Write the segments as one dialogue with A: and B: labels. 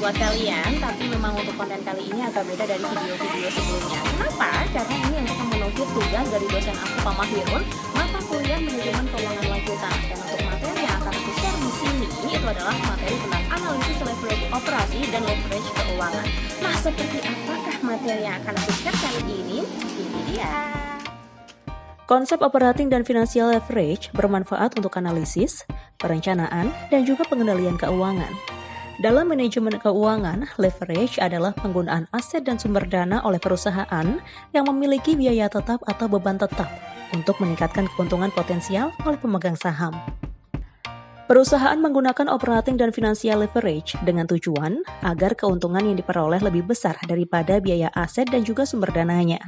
A: buat kalian, tapi memang untuk konten kali ini agak beda dari video-video sebelumnya. Kenapa? Karena ini untuk memenuhi tugas dari dosen aku Pak Mahirun, mata kuliah manajemen keuangan lanjutan. Dan untuk materi yang akan aku share di sini itu adalah materi tentang analisis leverage operasi dan leverage keuangan. Nah, seperti apakah materi yang akan aku share kali ini? Ini dia.
B: Konsep operating dan finansial leverage bermanfaat untuk analisis, perencanaan, dan juga pengendalian keuangan. Dalam manajemen keuangan, leverage adalah penggunaan aset dan sumber dana oleh perusahaan yang memiliki biaya tetap atau beban tetap untuk meningkatkan keuntungan potensial oleh pemegang saham. Perusahaan menggunakan operating dan finansial leverage dengan tujuan agar keuntungan yang diperoleh lebih besar daripada biaya aset dan juga sumber dananya.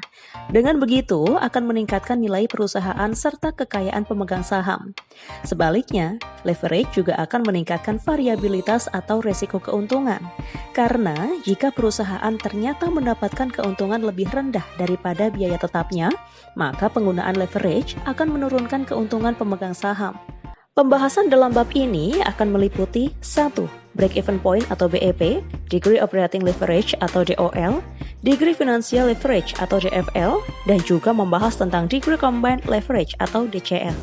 B: Dengan begitu, akan meningkatkan nilai perusahaan serta kekayaan pemegang saham. Sebaliknya, leverage juga akan meningkatkan variabilitas atau resiko keuntungan. Karena jika perusahaan ternyata mendapatkan keuntungan lebih rendah daripada biaya tetapnya, maka penggunaan leverage akan menurunkan keuntungan pemegang saham. Pembahasan dalam bab ini akan meliputi 1. Break-even point atau BEP, Degree Operating Leverage atau DOL, Degree Financial Leverage atau DFL, dan juga membahas tentang Degree Combined Leverage atau DCL.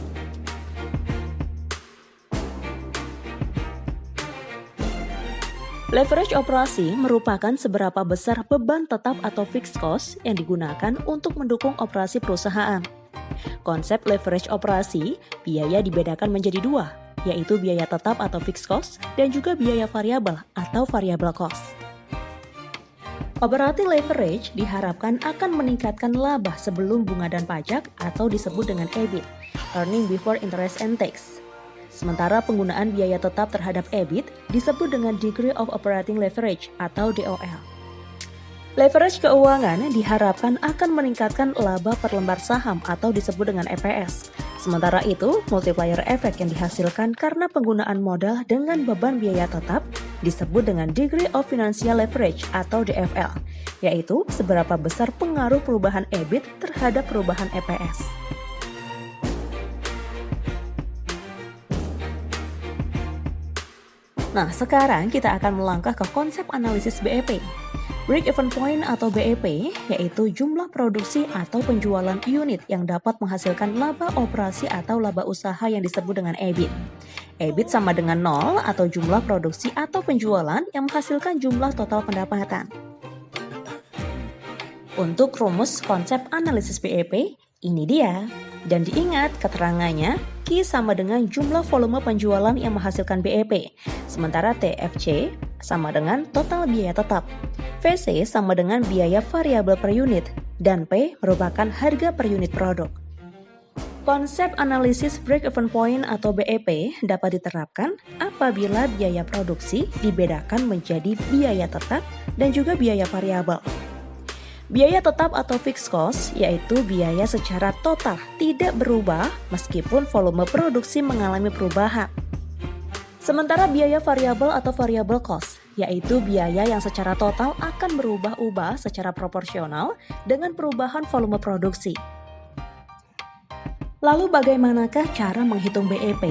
B: Leverage operasi merupakan seberapa besar beban tetap atau fixed cost yang digunakan untuk mendukung operasi perusahaan. Konsep leverage operasi, biaya dibedakan menjadi dua, yaitu biaya tetap atau fixed cost dan juga biaya variabel atau variable cost. Operating leverage diharapkan akan meningkatkan laba sebelum bunga dan pajak atau disebut dengan EBIT, Earning Before Interest and Tax. Sementara penggunaan biaya tetap terhadap EBIT disebut dengan Degree of Operating Leverage atau DOL. Leverage keuangan diharapkan akan meningkatkan laba per lembar saham atau disebut dengan EPS. Sementara itu, multiplier effect yang dihasilkan karena penggunaan modal dengan beban biaya tetap disebut dengan Degree of Financial Leverage atau DFL, yaitu seberapa besar pengaruh perubahan EBIT terhadap perubahan EPS. Nah, sekarang kita akan melangkah ke konsep analisis BEP. Break-even point atau BEP yaitu jumlah produksi atau penjualan unit yang dapat menghasilkan laba operasi atau laba usaha yang disebut dengan EBIT. EBIT sama dengan 0 atau jumlah produksi atau penjualan yang menghasilkan jumlah total pendapatan. Untuk rumus konsep analisis BEP, ini dia. Dan diingat keterangannya, Q sama dengan jumlah volume penjualan yang menghasilkan BEP, sementara TFC sama dengan total biaya tetap. VC sama dengan biaya variabel per unit, dan P merupakan harga per unit produk. Konsep analisis break-even point atau BEP dapat diterapkan apabila biaya produksi dibedakan menjadi biaya tetap dan juga biaya variabel. Biaya tetap atau fixed cost yaitu biaya secara total tidak berubah meskipun volume produksi mengalami perubahan. Sementara biaya variabel atau variable cost yaitu biaya yang secara total akan berubah-ubah secara proporsional dengan perubahan volume produksi. Lalu bagaimanakah cara menghitung BEP?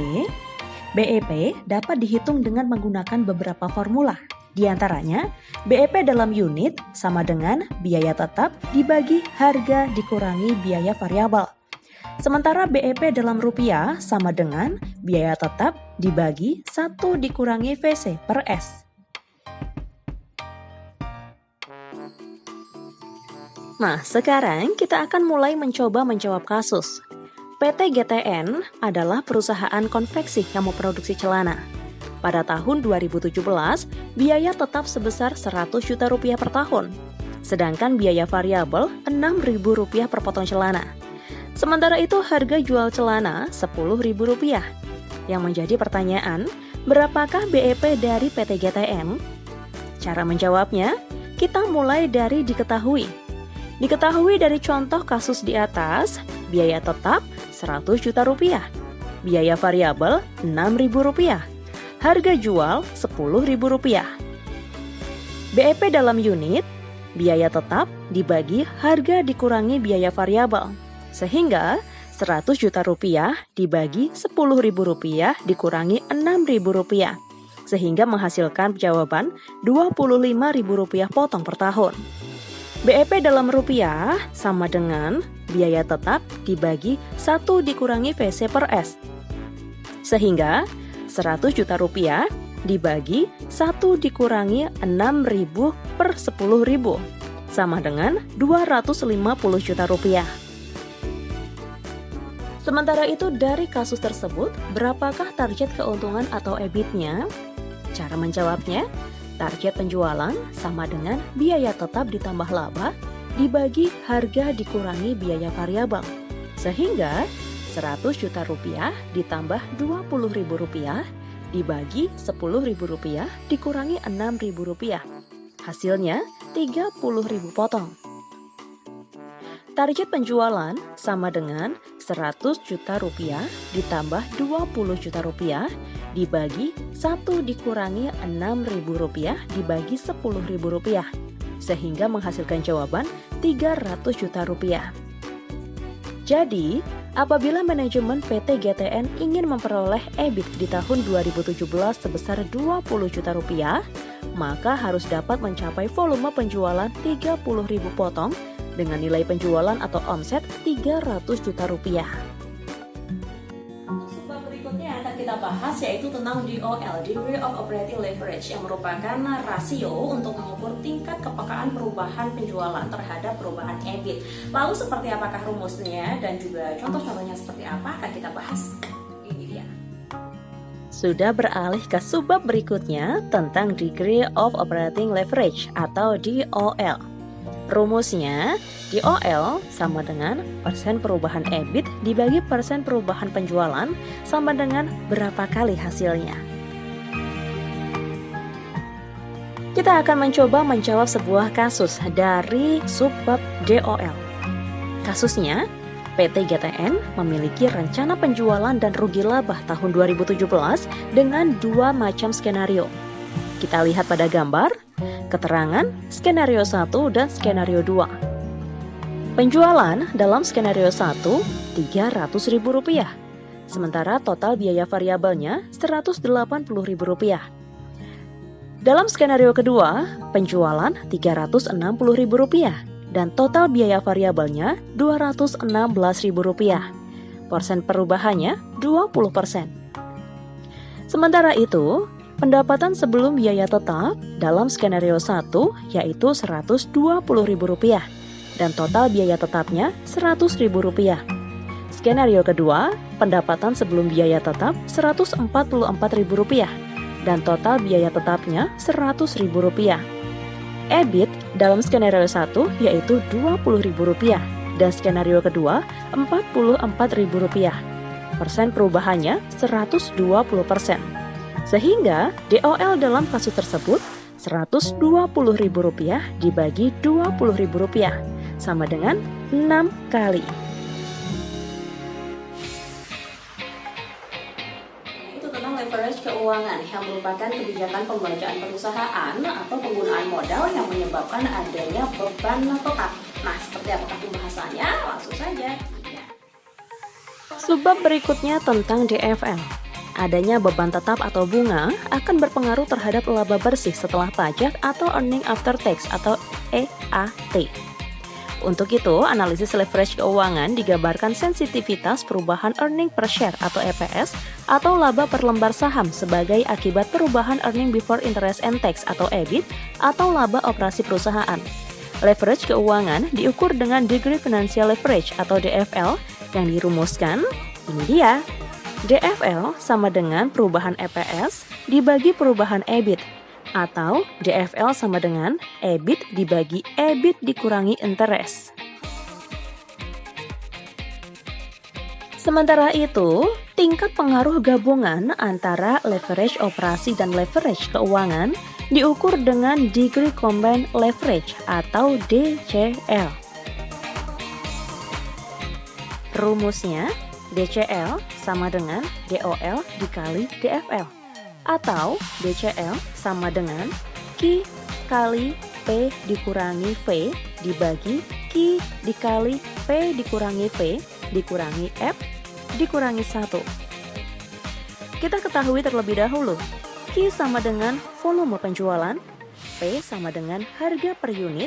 B: BEP dapat dihitung dengan menggunakan beberapa formula. Di antaranya, BEP dalam unit sama dengan biaya tetap dibagi harga dikurangi biaya variabel. Sementara BEP dalam rupiah sama dengan biaya tetap dibagi 1 dikurangi VC per S. Nah, sekarang kita akan mulai mencoba menjawab kasus. PT GTN adalah perusahaan konveksi yang memproduksi celana. Pada tahun 2017, biaya tetap sebesar 100 juta rupiah per tahun, sedangkan biaya variabel Rp6.000 per potong celana. Sementara itu harga jual celana Rp10.000. Yang menjadi pertanyaan, berapakah BEP dari PT GTN? Cara menjawabnya, kita mulai dari diketahui. Diketahui dari contoh kasus di atas, biaya tetap Rp100 juta, biaya variabel Rp6.000. Harga jual Rp10.000. BEP dalam unit, biaya tetap dibagi harga dikurangi biaya variabel. Sehingga Rp100 juta dibagi Rp10.000 dikurangi Rp6.000. sehingga menghasilkan jawaban Rp25.000 potong per tahun. BEP dalam rupiah sama dengan biaya tetap dibagi 1 dikurangi VC per S. Sehingga 100 juta rupiah dibagi 1 dikurangi 6.000 per 10.000 sama dengan 250 juta rupiah. Sementara itu dari kasus tersebut, berapakah target keuntungan atau EBIT-nya? Cara menjawabnya, target penjualan sama dengan biaya tetap ditambah laba dibagi harga dikurangi biaya variabel. Sehingga 100 juta rupiah ditambah Rp20.000 dibagi Rp10.000 dikurangi Rp6.000. Hasilnya Rp30.000 potong. Target penjualan sama dengan 100 juta rupiah ditambah 20 juta rupiah dibagi 1 dikurangi Rp6.000 dibagi Rp10.000 sehingga menghasilkan jawaban Rp300 juta rupiah. Jadi, apabila manajemen PT GTN ingin memperoleh EBIT di tahun 2017 sebesar Rp20 juta rupiah, maka harus dapat mencapai volume penjualan 30.000 potong dengan nilai penjualan atau omset Rp300 juta rupiah. Sebab berikutnya yang akan kita bahas yaitu tentang DOL, Degree of Operating Leverage, yang merupakan rasio untuk mengukur tingkat kepekaan perubahan penjualan terhadap perubahan EBIT. Lalu seperti apakah rumusnya dan juga contoh-contohnya seperti apa akan kita bahas. Ini dia. Sudah beralih ke subbab berikutnya tentang Degree of Operating Leverage atau DOL. Rumusnya, DOL sama dengan persen perubahan EBIT dibagi persen perubahan penjualan sama dengan berapa kali hasilnya. Kita akan mencoba menjawab sebuah kasus dari subbab DOL. Kasusnya, PT GTN memiliki rencana penjualan dan rugi laba tahun 2017 dengan 2 macam skenario. Kita lihat pada gambar, keterangan skenario 1 dan skenario 2. Penjualan dalam skenario 1 Rp300.000, sementara total biaya variabelnya Rp180.000. Dalam skenario kedua, penjualan Rp360.000 dan total biaya variabelnya Rp216.000. Persen perubahannya 20%. Sementara itu, pendapatan sebelum biaya tetap dalam skenario 1 yaitu Rp120.000 dan total biaya tetapnya Rp100.000. Skenario kedua, pendapatan sebelum biaya tetap Rp144.000 dan total biaya tetapnya Rp100.000. EBIT dalam skenario 1 yaitu Rp20.000 dan skenario kedua Rp44.000. Persen perubahannya 120%. Sehingga DOL dalam kasus tersebut Rp120.000 dibagi Rp20.000 sama dengan 6 kali. Itu tentang leverage keuangan yang merupakan kebijakan pembelanjaan perusahaan atau penggunaan modal yang menyebabkan adanya beban tetap. Nah, seperti apakah pembahasannya? Langsung saja. Subbab berikutnya tentang DFL. Adanya beban tetap atau bunga akan berpengaruh terhadap laba bersih setelah pajak atau earning after tax atau EAT. Untuk itu, analisis leverage keuangan digambarkan sensitivitas perubahan earning per share atau EPS atau laba per lembar saham sebagai akibat perubahan earning before interest and tax atau EBIT atau laba operasi perusahaan. Leverage keuangan diukur dengan Degree Financial Leverage atau DFL yang dirumuskan, ini dia. DFL sama dengan perubahan EPS dibagi perubahan EBIT atau DFL sama dengan EBIT dibagi EBIT dikurangi interest. Sementara itu, tingkat pengaruh gabungan antara leverage operasi dan leverage keuangan diukur dengan Degree Combined Leverage atau DCL. Rumusnya, DCL sama dengan DOL dikali DFL atau DCL sama dengan Q kali P dikurangi V dibagi Q dikali P dikurangi V dikurangi F dikurangi 1. Kita ketahui terlebih dahulu Q sama dengan volume penjualan, P sama dengan harga per unit,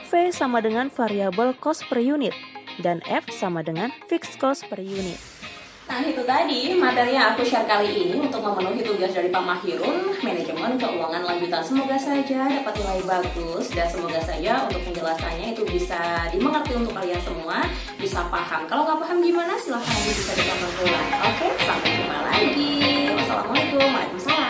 B: V sama dengan variable cost per unit, dan F sama dengan fixed cost per unit.
A: Nah, itu tadi materi yang aku share kali ini untuk memenuhi tugas dari Pak Mahirun, manajemen keuangan lanjutan. Semoga saja dapat nilai bagus dan semoga saja untuk penjelasannya itu bisa dimengerti untuk kalian semua, bisa paham. Kalau nggak paham gimana, silahkan nanti bisa ditonton ulang. Oke, sampai jumpa lagi. Wassalamualaikum warahmatullahi wabarakatuh.